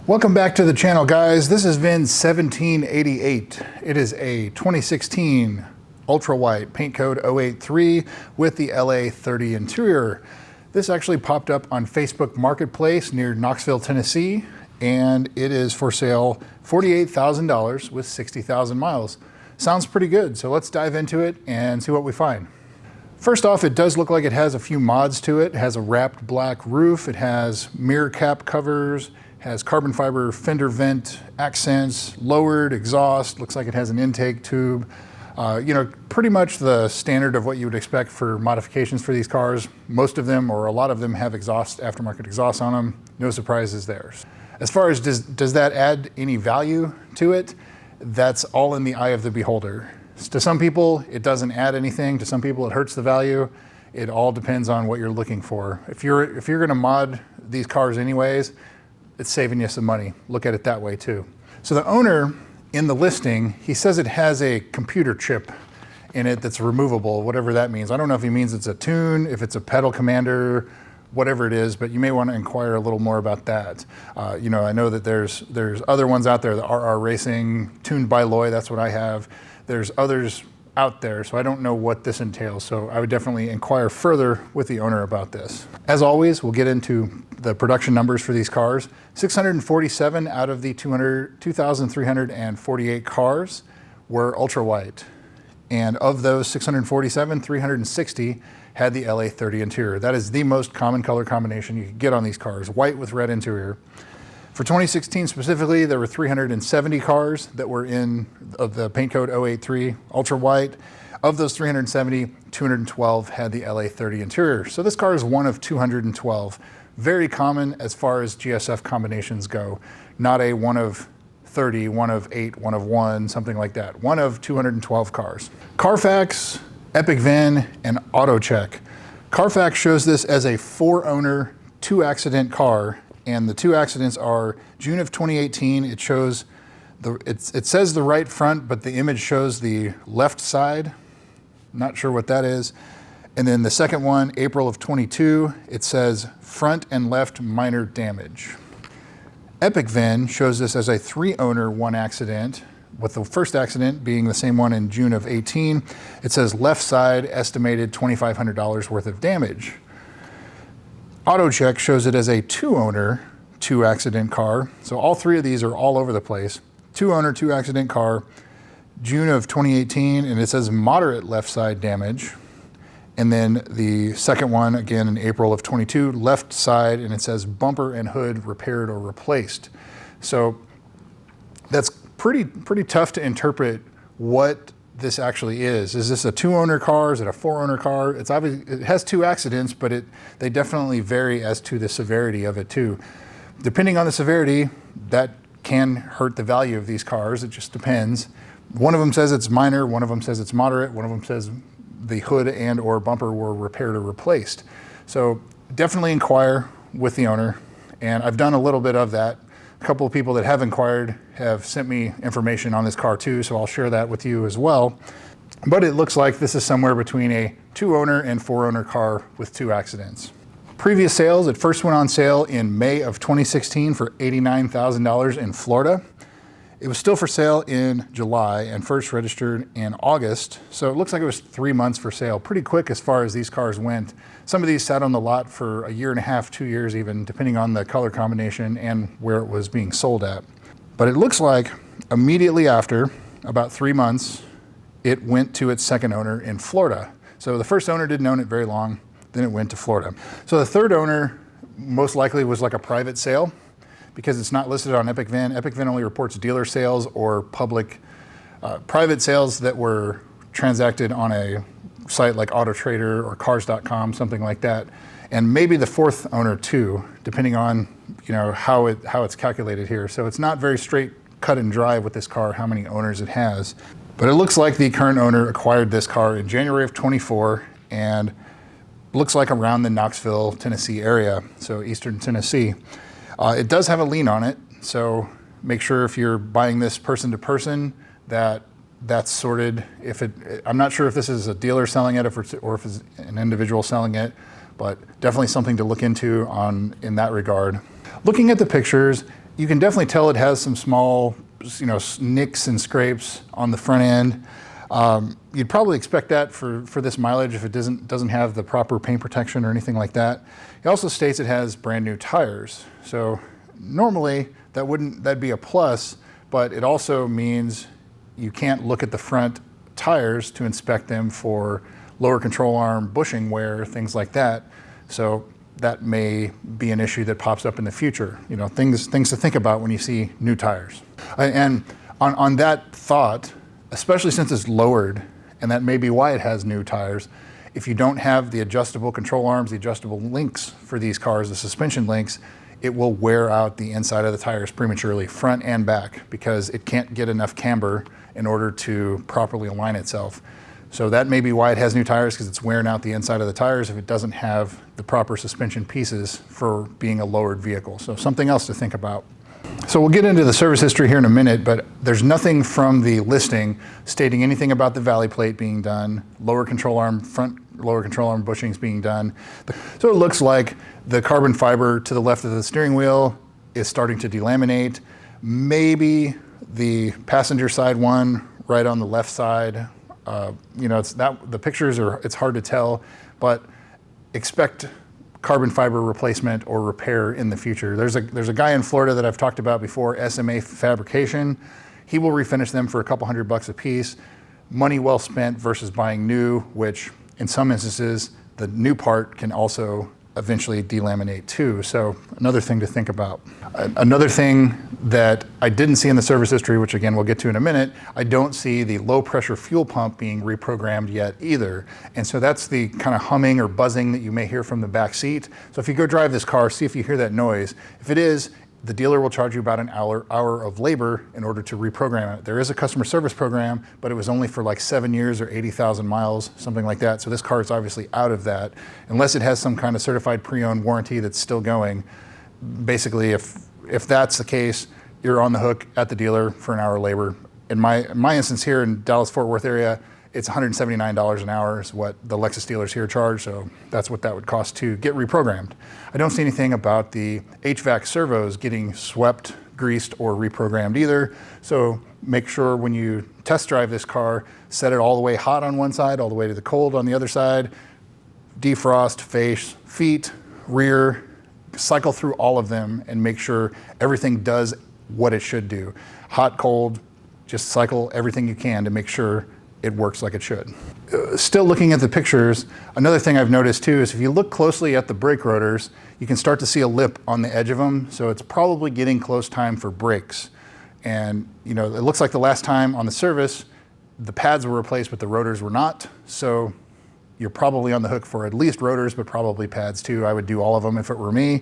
Welcome back to the channel, guys. This is VIN1788. It is a 2016 ultra white paint code 083 with the LA30 interior. This actually popped up on Facebook Marketplace near Knoxville, Tennessee, and it is for sale $48,000 with 60,000 miles. Sounds pretty good, so let's dive into it and see what we find. First off, it does look like it has a few mods to it. It has a wrapped black roof, it has mirror cap covers, has carbon fiber fender vent accents, lowered exhaust, looks like it has an intake tube. Pretty much the standard of what you would expect for modifications for these cars. Most of them, or a lot of them, have aftermarket exhaust on them. No surprises there. As far as does that add any value to it, that's all in the eye of the beholder. To some people, it doesn't add anything. To some people, it hurts the value. It all depends on what you're looking for. If you're gonna mod these cars anyways, it's saving you some money. Look at it that way too. So the owner in the listing, he says it has a computer chip in it that's removable, whatever that means. I don't know if he means it's a tune, if it's a pedal commander, whatever it is, but you may want to inquire a little more about that. I know that there's other ones out there, the RR Racing, tuned by Loy, that's what I have. There's others out there, so I don't know what this entails, so I would definitely inquire further with the owner about this. As always, we'll get into the production numbers for these cars. 647 out of the 2,348 cars were ultra white, and of those 647, 360 had the LA30 interior. That is the most common color combination you can get on these cars, white with red interior. For 2016 specifically, there were 370 cars that were in the paint code 083 ultra white. Of those 370, 212 had the LA30 interior. So this car is one of 212. Very common as far as GSF combinations go. Not a one of 30, one of 8, one of 1, something like that. One of 212 cars. Carfax, Epic VIN, and AutoCheck. Carfax shows this as a 4-owner, 2-accident car. And the 2 accidents are June of 2018. It shows it says the right front, but the image shows the left side. Not sure what that is. And then the second one, April of 22, it says front and left minor damage. Epic VIN shows this as a 3-owner, 1 accident, with the first accident being the same one in June of 18. It says left side estimated $2,500 worth of damage. AutoCheck shows it as a 2-owner, 2-accident car. So all 3 of these are all over the place. 2-owner, 2-accident car, June of 2018, and it says moderate left side damage. And then the second one, again in April of 22, left side, and it says bumper and hood repaired or replaced. So that's pretty tough to interpret what this actually is. Is this a 2-owner car? Is it a 4-owner car? It's obvious it has 2 accidents, but they definitely vary as to the severity of it too. Depending on the severity, that can hurt the value of these cars. It just depends. One of them says it's minor, one of them says it's moderate, one of them says the hood and or bumper were repaired or replaced. So definitely inquire with the owner, and I've done a little bit of that. A couple of people that have inquired have sent me information on this car too, so I'll share that with you as well. But it looks like this is somewhere between a 2-owner and 4-owner car with 2 accidents. Previous sales, it first went on sale in May of 2016 for $89,000 in Florida. It was still for sale in July and first registered in August. So it looks like it was 3 months for sale. Pretty quick as far as these cars went. Some of these sat on the lot for 1.5 years, 2 years even, depending on the color combination and where it was being sold at. But it looks like immediately after, about 3 months, it went to its second owner in Florida. So the first owner didn't own it very long, then it went to Florida. So the third owner most likely was like a private sale, because it's not listed on Epic VIN. Epic VIN only reports dealer sales or public private sales that were transacted on a site like AutoTrader or Cars.com, something like that. And maybe the 4th owner too, depending on how it's calculated here. So it's not very straight cut and dry with this car, how many owners it has. But it looks like the current owner acquired this car in January of 24, and looks like around the Knoxville, Tennessee area, so Eastern Tennessee. It does have a lien on it, so make sure if you're buying this person to person that's sorted. I'm not sure if this is a dealer selling it or if it's an individual selling it, but definitely something to look into in that regard. Looking at the pictures, You can definitely tell it has some small, nicks and scrapes on the front end. You'd probably expect that for this mileage if it doesn't have the proper paint protection or anything like that. It also states it has brand new tires. So normally that'd be a plus, but it also means you can't look at the front tires to inspect them for lower control arm bushing wear, things like that. So that may be an issue that pops up in the future. Things to think about when you see new tires. And on that thought, especially since it's lowered, and that may be why it has new tires, if you don't have the adjustable control arms, the adjustable links for these cars, the suspension links, it will wear out the inside of the tires prematurely, front and back, because it can't get enough camber in order to properly align itself. So that may be why it has new tires, because it's wearing out the inside of the tires if it doesn't have the proper suspension pieces for being a lowered vehicle. So something else to think about. So we'll get into the service history here in a minute, but there's nothing from the listing stating anything about the valley plate being done, front lower control arm bushings being done. So it looks like the carbon fiber to the left of the steering wheel is starting to delaminate. Maybe the passenger side one right on the left side. The pictures it's hard to tell, but expect carbon fiber replacement or repair in the future. There's a guy in Florida that I've talked about before, SMA Fabrication. He will refinish them for a couple $100 a piece. Money well spent versus buying new, which in some instances, the new part can also eventually delaminate too. So another thing to think about. Another thing that I didn't see in the service history, which again we'll get to in a minute, I don't see the low pressure fuel pump being reprogrammed yet either. And so that's the kind of humming or buzzing that you may hear from the back seat. So if you go drive this car, see if you hear that noise. If it is, the dealer will charge you about an hour of labor in order to reprogram it. There is a customer service program, but it was only for like 7 years or 80,000 miles, something like that. So this car is obviously out of that, unless it has some kind of certified pre-owned warranty that's still going. Basically, if that's the case, you're on the hook at the dealer for an hour labor. In my instance here in Dallas-Fort Worth area, it's $179 an hour is what the Lexus dealers here charge, so that's what that would cost to get reprogrammed. I don't see anything about the HVAC servos getting swept, greased, or reprogrammed either, so make sure when you test drive this car, set it all the way hot on one side, all the way to the cold on the other side, defrost, face, feet, rear, cycle through all of them and make sure everything does what it should do. Hot, cold, just cycle everything you can to make sure it works like it should. Still looking at the pictures, another thing I've noticed too is if you look closely at the brake rotors, you can start to see a lip on the edge of them, so it's probably getting close time for brakes. And it looks like the last time on the service, the pads were replaced, but the rotors were not, so you're probably on the hook for at least rotors, but probably pads too. I would do all of them if it were me.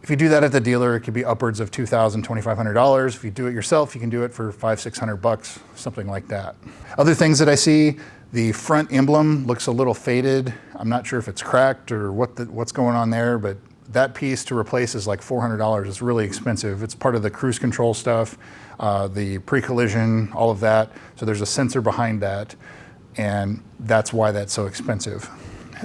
If you do that at the dealer, it could be upwards of $2,000, $2,500. If you do it yourself, you can do it for $500, $600, something like that. Other things that I see, the front emblem looks a little faded. I'm not sure if it's cracked or what's going on there, but that piece to replace is like $400. It's really expensive. It's part of the cruise control stuff, the pre-collision, all of that. So there's a sensor behind that, and that's why that's so expensive.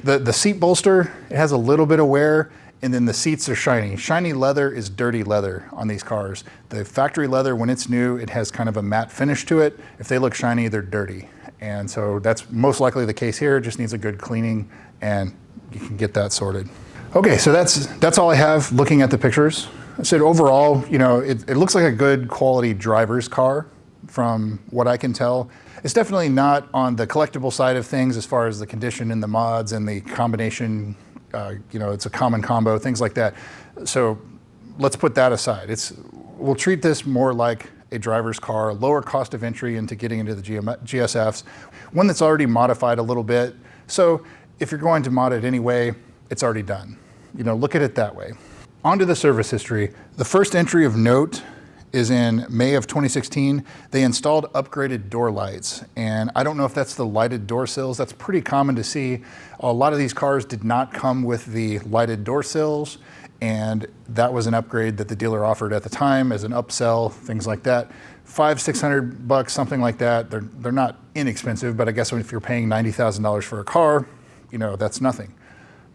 The seat bolster, it has a little bit of wear, and then the seats are shiny. Shiny leather is dirty leather on these cars. The factory leather, when it's new, it has kind of a matte finish to it. If they look shiny, they're dirty. And so that's most likely the case here. It just needs a good cleaning and you can get that sorted. Okay, so that's all I have looking at the pictures. I said overall, it looks like a good quality driver's car from what I can tell. It's definitely not on the collectible side of things as far as the condition and the mods and the combination. It's a common combo, things like that. So let's put that aside. We'll treat this more like a driver's car, lower cost of entry into getting into the GSFs, one that's already modified a little bit. So if you're going to mod it anyway, it's already done. Look at it that way. On to the service history. The first entry of note is in May of 2016. They installed upgraded door lights, and I don't know if that's the lighted door sills. That's pretty common to see. A lot of these cars did not come with the lighted door sills, and that was an upgrade that the dealer offered at the time as an upsell, things like that. $500, $600, something like that. They're not inexpensive, but I guess if you're paying $90,000 for a car, that's nothing.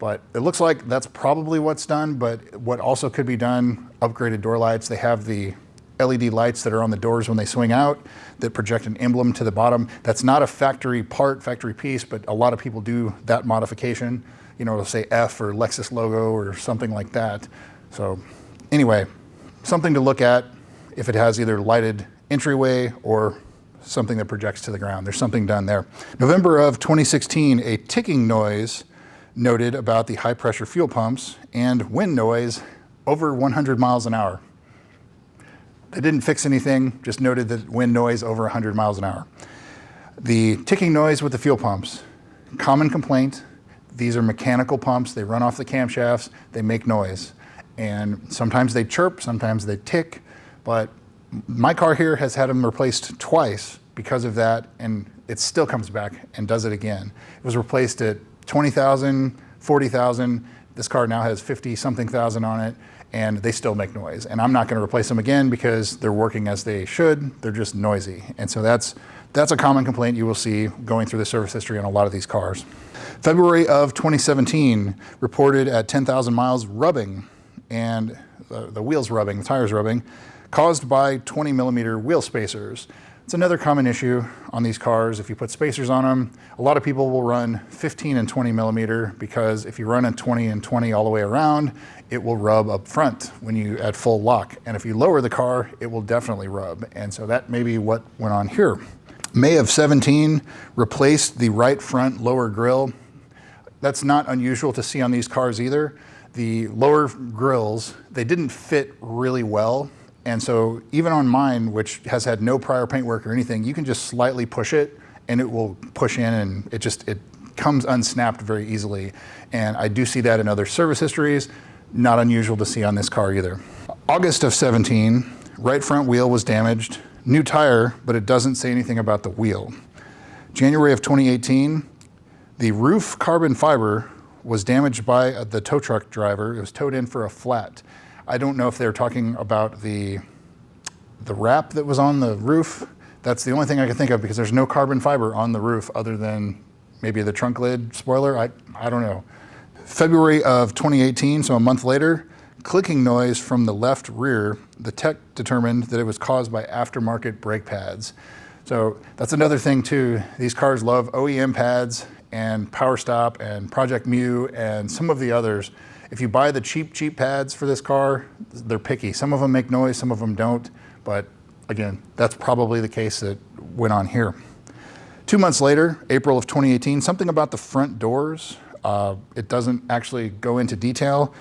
But it looks like that's probably what's done, but what also could be done, upgraded door lights. They have the LED lights that are on the doors when they swing out that project an emblem to the bottom. That's not a factory part, factory piece, but a lot of people do that modification. You know, it'll say F or Lexus logo or something like that. So anyway, something to look at if it has either lighted entryway or something that projects to the ground. There's something done there. November of 2016, a ticking noise noted about the high pressure fuel pumps and wind noise over 100 miles an hour. They didn't fix anything, just noted that wind noise over 100 miles an hour. The ticking noise with the fuel pumps, common complaint. These are mechanical pumps. They run off the camshafts. They make noise. And sometimes they chirp, sometimes they tick. But my car here has had them replaced twice because of that, and it still comes back and does it again. It was replaced at 20,000, 40,000. This car now has 50-something thousand on it, and they still make noise. And I'm not going to replace them again because they're working as they should. They're just noisy. And so that's a common complaint you will see going through the service history on a lot of these cars. February of 2017, reported at 10,000 miles rubbing, and the wheels rubbing, the tires rubbing, caused by 20 millimeter wheel spacers. It's another common issue on these cars. If you put spacers on them, a lot of people will run 15 and 20 millimeter because if you run a 20 and 20 all the way around, it will rub up front when you at full lock. And if you lower the car, it will definitely rub. And so that may be what went on here. May of 17, replaced the right front lower grille. That's not unusual to see on these cars either. The lower grills, they didn't fit really well. And so even on mine, which has had no prior paintwork or anything, you can just slightly push it and it will push in, and it comes unsnapped very easily. And I do see that in other service histories. Not unusual to see on this car either. August of 17, right front wheel was damaged. New tire, but it doesn't say anything about the wheel. January of 2018, the roof carbon fiber was damaged by the tow truck driver. It was towed in for a flat. I don't know if they're talking about the wrap that was on the roof. That's the only thing I can think of because there's no carbon fiber on the roof other than maybe the trunk lid spoiler. I don't know. February of 2018, so a month later, clicking noise from the left rear. The tech determined that it was caused by aftermarket brake pads. So that's another thing too. These cars love OEM pads and Power Stop and Project Mu and some of the others. If you buy the cheap pads for this car, they're picky. Some of them make noise, some of them don't. But again, that's probably the case that went on here. 2 months later, April of 2018, something about the front doors. It doesn't actually go into detail.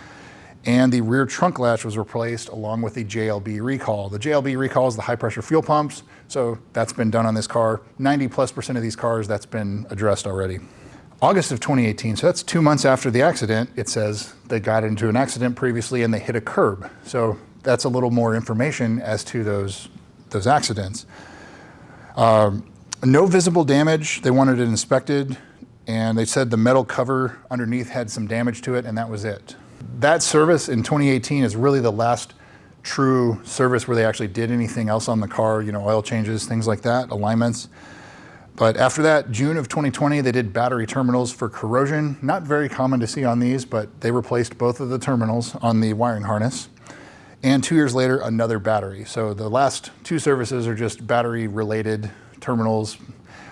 And the rear trunk latch was replaced along with the JLB recall. The JLB recall is the high pressure fuel pumps. So that's been done on this car. 90+% of these cars, that's been addressed already. August of 2018, so that's 2 months after the accident, it says they got into an accident previously and they hit a curb. So that's a little more information as to those accidents. No visible damage. They wanted it inspected, and they said the metal cover underneath had some damage to it, and that was it. That service in 2018 is really the last true service where they actually did anything else on the car, you know, oil changes, things like that, alignments. But after that, June of 2020, they did battery terminals for corrosion. Not very common to see on these, but they replaced both of the terminals on the wiring harness. And 2 years later, another battery. So the last two services are just battery-related terminals.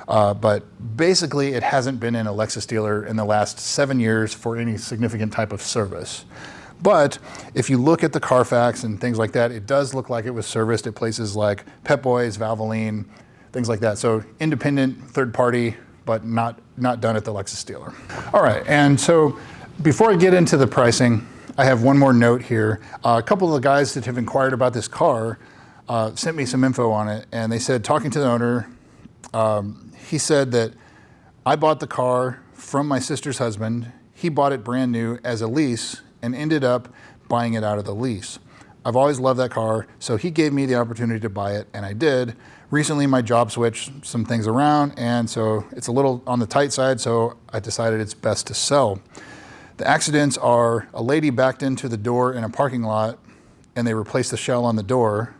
But basically, it hasn't been in a Lexus dealer in the last 7 years for any significant type of service. But if you look at the Carfax and things like that, it does look like it was serviced at places like Pep Boys, Valvoline, things like that. So independent, third party, but not done at the Lexus dealer. All right, and so before I get into the pricing, I have one more note here. A couple of the guys that have inquired about this car sent me some info on it, and they said, talking to the owner, he said that I bought the car from my sister's husband. He bought it brand new as a lease and ended up buying it out of the lease. I've always loved that car, so he gave me the opportunity to buy it, and I did. Recently, my job switched some things around, and so it's a little on the tight side, so I decided it's best to sell. The accidents are a lady backed into the door in a parking lot, and they replaced the shell on the door,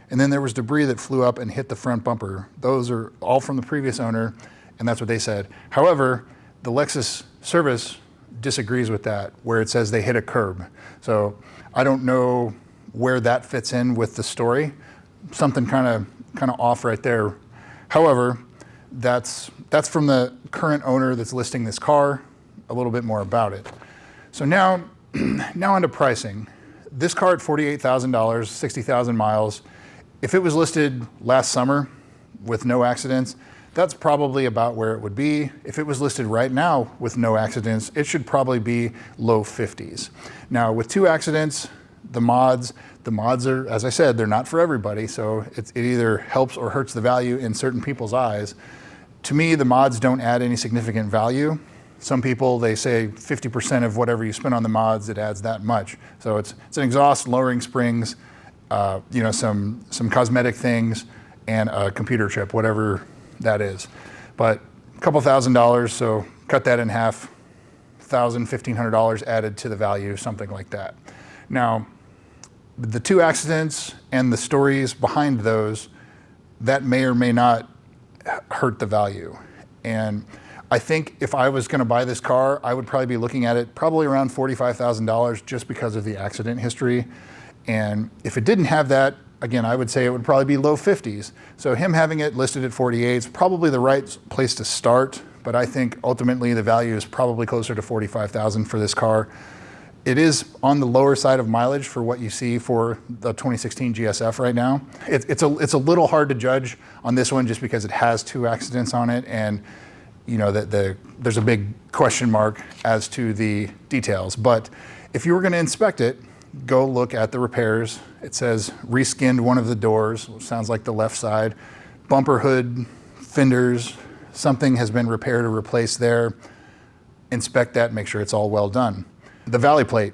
and then there was debris that flew up and hit the front bumper. Those are all from the previous owner, and that's what they said. However, the Lexus service disagrees with that, where it says they hit a curb. So I don't know where that fits in with the story. Something kind of off right there. However, that's from the current owner that's listing this car. A little bit more about it. So now onto pricing. This car at $48,000, 60,000 miles. If it was listed last summer with no accidents, that's probably about where it would be. If it was listed right now with no accidents, it should probably be low 50s. Now with 2 accidents, the mods are, as I said, they're not for everybody, so it either helps or hurts the value in certain people's eyes. To me, the mods don't add any significant value. Some people, they say 50% of whatever you spend on the mods, it adds that much. So it's an exhaust, lowering springs, some cosmetic things, and a computer chip, whatever that is. But a couple $1,000, so cut that in half, $1,000, $1,500 added to the value, something like that. Now, the 2 accidents and the stories behind those, that may or may not hurt the value. And I think if I was gonna buy this car, I would probably be looking at it probably around $45,000 just because of the accident history. And if it didn't have that, again, I would say it would probably be low 50s. So him having it listed at 48 is probably the right place to start, but I think ultimately the value is probably closer to 45,000 for this car. It is on the lower side of mileage for what you see for the 2016 GSF right now. It's a little hard to judge on this one just because it has 2 accidents on it, and there's a big question mark as to the details. But if you were going to inspect it, go look at the repairs. It says reskinned one of the doors, which sounds like the left side, bumper hood, fenders, something has been repaired or replaced there. Inspect that, make sure it's all well done. The valley plate,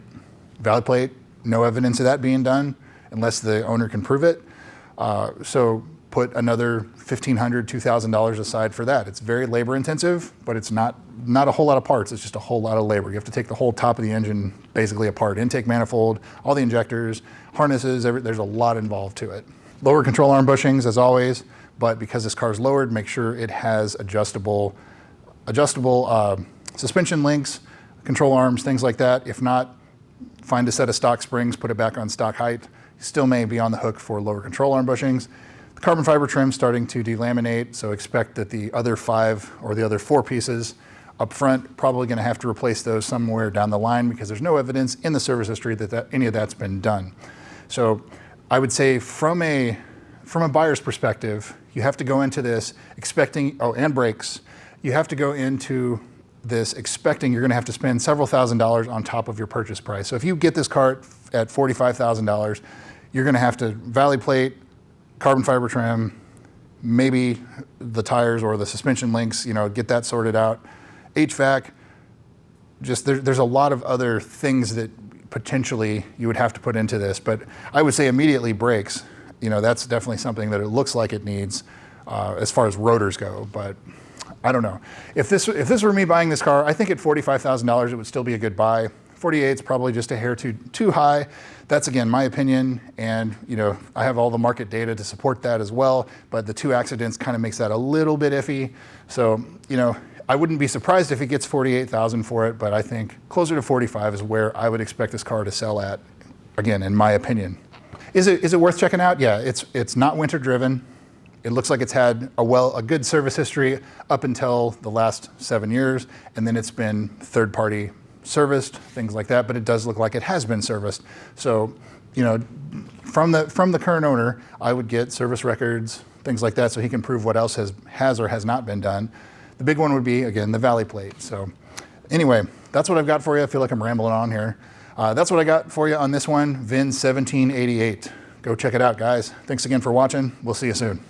no evidence of that being done unless the owner can prove it. So put another $1,500, $2,000 aside for that. It's very labor intensive, but it's not a whole lot of parts. It's just a whole lot of labor. You have to take the whole top of the engine basically apart. Intake manifold, all the injectors, harnesses, there's a lot involved to it. Lower control arm bushings as always, but because this car is lowered, make sure it has adjustable suspension links, control arms, things like that. If not, find a set of stock springs, put it back on stock height. You still may be on the hook for lower control arm bushings. The carbon fiber trim starting to delaminate, so expect that the other 5 or the other 4 pieces up front, probably going to have to replace those somewhere down the line because there's no evidence in the service history that any of that's been done. So I would say from a buyer's perspective, you have to go into this expecting, and brakes, you have to go into this expecting you're going to have to spend several $1,000s on top of your purchase price. So if you get this car at $45,000, you're going to have to valley plate, carbon fiber trim, maybe the tires or the suspension links, get that sorted out. HVAC, just there's a lot of other things that potentially you would have to put into this, but I would say immediately brakes. That's definitely something that it looks like it needs as far as rotors go, but I don't know. If this were me buying this car, I think at $45,000 it would still be a good buy. 48 is probably just a hair too high. That's again my opinion, and I have all the market data to support that as well, but the 2 accidents kind of makes that a little bit iffy. So I wouldn't be surprised if it gets 48,000 for it, but I think closer to 45 is where I would expect this car to sell at, again, in my opinion. Is it worth checking out? Yeah, it's not winter driven. It looks like it's had a good service history up until the last 7 years, and then it's been third-party serviced, things like that, but it does look like it has been serviced. So, from the current owner, I would get service records, things like that, so he can prove what else has or has not been done. The big one would be, again, the valley plate. So anyway, that's what I've got for you. I feel like I'm rambling on here. That's what I got for you on this one, VIN 1788. Go check it out, guys. Thanks again for watching. We'll see you soon.